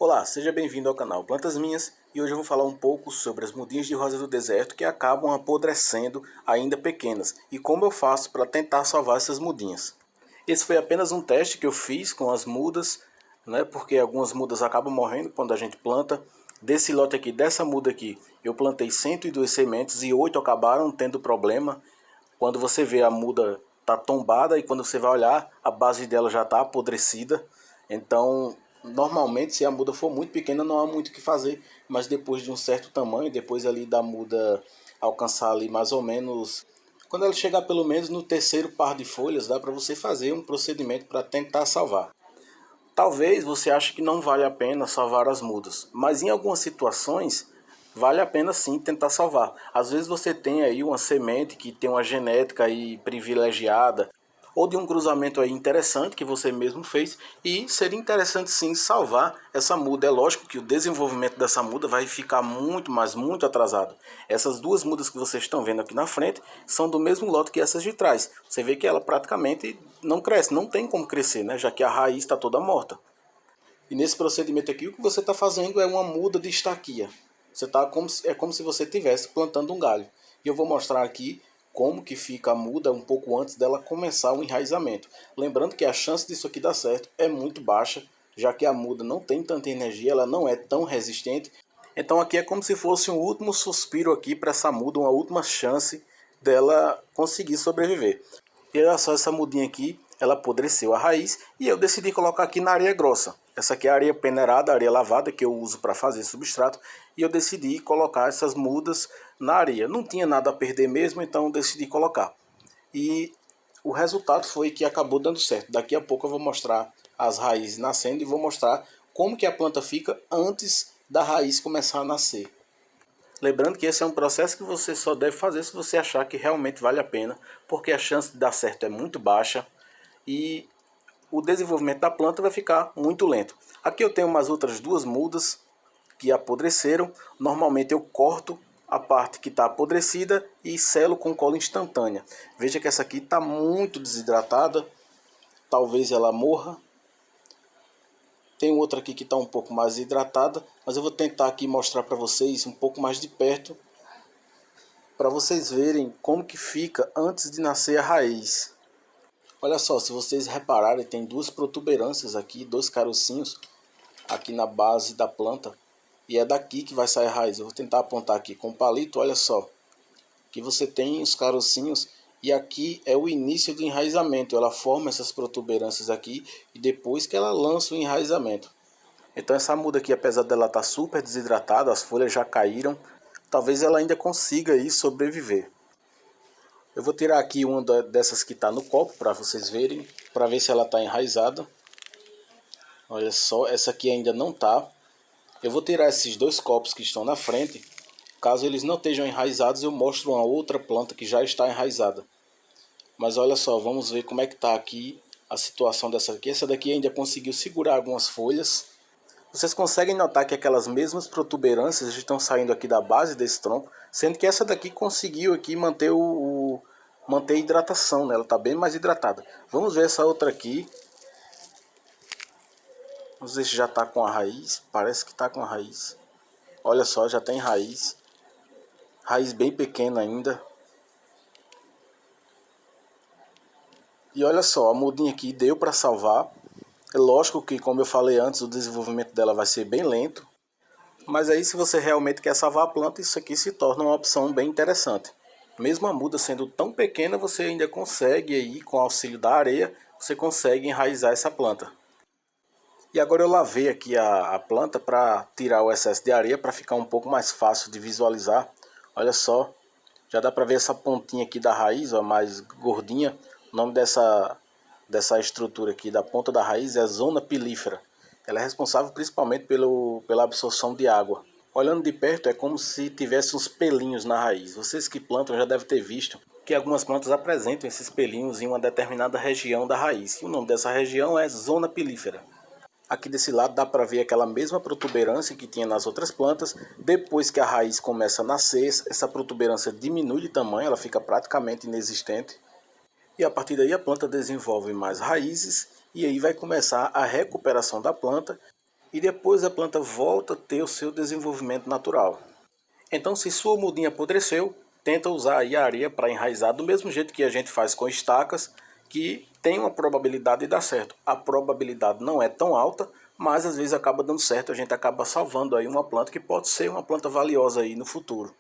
Olá, seja bem-vindo ao canal Plantas Minhas e hoje eu vou falar um pouco sobre as mudinhas de rosa do deserto que acabam apodrecendo ainda pequenas e como eu faço para tentar salvar essas mudinhas. Esse foi apenas um teste que eu fiz com as mudas, porque algumas mudas acabam morrendo quando a gente planta. Desse lote aqui, dessa muda aqui, eu plantei 102 sementes e 8 acabaram tendo problema. Quando você vê a muda tá tombada e quando você vai olhar, a base dela já está apodrecida. Então, normalmente, se a muda for muito pequena, não há muito o que fazer. Mas depois de um certo tamanho, depois ali da muda alcançar ali mais ou menos... Quando ela chegar pelo menos no terceiro par de folhas, dá para você fazer um procedimento para tentar salvar. Talvez você ache que não vale a pena salvar as mudas, mas em algumas situações vale a pena sim tentar salvar. Às vezes você tem aí uma semente que tem uma genética aí privilegiada, ou de um cruzamento aí interessante que você mesmo fez, e seria interessante sim salvar essa muda. É lógico que o desenvolvimento dessa muda vai ficar muito, mas muito atrasado. Essas duas mudas que vocês estão vendo aqui na frente são do mesmo lote que essas de trás. Você vê que ela praticamente não cresce, não tem como crescer, já que a raiz está toda morta. E nesse procedimento aqui, o que você está fazendo é uma muda de estaquia. É como se você estivesse plantando um galho. E eu vou mostrar aqui como que fica a muda um pouco antes dela começar o enraizamento. Lembrando que a chance disso aqui dar certo é muito baixa, já que a muda não tem tanta energia, ela não é tão resistente. Então aqui é como se fosse um último suspiro aqui para essa muda, uma última chance dela conseguir sobreviver. E olha só, essa mudinha aqui, ela apodreceu a raiz e eu decidi colocar aqui na areia grossa. Essa aqui é a areia peneirada, a areia lavada que eu uso para fazer substrato. E eu decidi colocar essas mudas na areia. Não tinha nada a perder mesmo, então eu decidi colocar. E o resultado foi que acabou dando certo. Daqui a pouco eu vou mostrar as raízes nascendo e vou mostrar como que a planta fica antes da raiz começar a nascer. Lembrando que esse é um processo que você só deve fazer se você achar que realmente vale a pena, porque a chance de dar certo é muito baixa e o desenvolvimento da planta vai ficar muito lento. Aqui eu tenho umas outras duas mudas que apodreceram. Normalmente eu corto a parte que está apodrecida e selo com cola instantânea. Veja que essa aqui está muito desidratada, talvez ela morra. Tem outra aqui que está um pouco mais hidratada, mas eu vou tentar aqui mostrar para vocês um pouco mais de perto, para vocês verem como que fica antes de nascer a raiz. Olha só, se vocês repararem, tem duas protuberâncias aqui, dois carocinhos aqui na base da planta, e é daqui que vai sair a raiz. Eu vou tentar apontar aqui com o palito, olha só, que você tem os carocinhos. E aqui é o início do enraizamento. Ela forma essas protuberâncias aqui e depois que ela lança o enraizamento. Então essa muda aqui, apesar dela estar super desidratada, as folhas já caíram, talvez ela ainda consiga aí sobreviver. Eu vou tirar aqui uma dessas que está no copo para vocês verem, para ver se ela está enraizada. Olha só, essa aqui ainda não está. Eu vou tirar esses dois copos que estão na frente. Caso eles não estejam enraizados, eu mostro uma outra planta que já está enraizada. Mas olha só, vamos ver como é que está aqui a situação dessa aqui. Essa daqui ainda conseguiu segurar algumas folhas. Vocês conseguem notar que aquelas mesmas protuberâncias estão saindo aqui da base desse tronco, sendo que essa daqui conseguiu aqui manter manter a hidratação, né? Ela está bem mais hidratada. Vamos ver essa outra aqui. Vamos ver se já está com a raiz. Parece que está com a raiz. Olha só, já tem raiz. Raiz bem pequena ainda. E olha só, a mudinha aqui deu para salvar. É lógico que, como eu falei antes, o desenvolvimento dela vai ser bem lento. Mas aí, se você realmente quer salvar a planta, isso aqui se torna uma opção bem interessante. Mesmo a muda sendo tão pequena, você ainda consegue aí, com o auxílio da areia, você consegue enraizar essa planta. E agora eu lavei aqui a planta para tirar o excesso de areia, para ficar um pouco mais fácil de visualizar. Olha só, já dá para ver essa pontinha aqui da raiz, ó, mais gordinha. O nome dessa estrutura aqui da ponta da raiz é a zona pilífera. Ela é responsável principalmente pela absorção de água. Olhando de perto é como se tivesse uns pelinhos na raiz. Vocês que plantam já devem ter visto que algumas plantas apresentam esses pelinhos em uma determinada região da raiz. E o nome dessa região é zona pilífera. Aqui desse lado dá para ver aquela mesma protuberância que tinha nas outras plantas. Depois que a raiz começa a nascer, essa protuberância diminui de tamanho, ela fica praticamente inexistente. E a partir daí a planta desenvolve mais raízes e aí vai começar a recuperação da planta. e depois a planta volta a ter o seu desenvolvimento natural. Então, se sua mudinha apodreceu, tenta usar aí a areia para enraizar do mesmo jeito que a gente faz com estacas, que tem uma probabilidade de dar certo. A probabilidade não é tão alta, mas às vezes acaba dando certo, a gente acaba salvando aí uma planta que pode ser uma planta valiosa aí no futuro.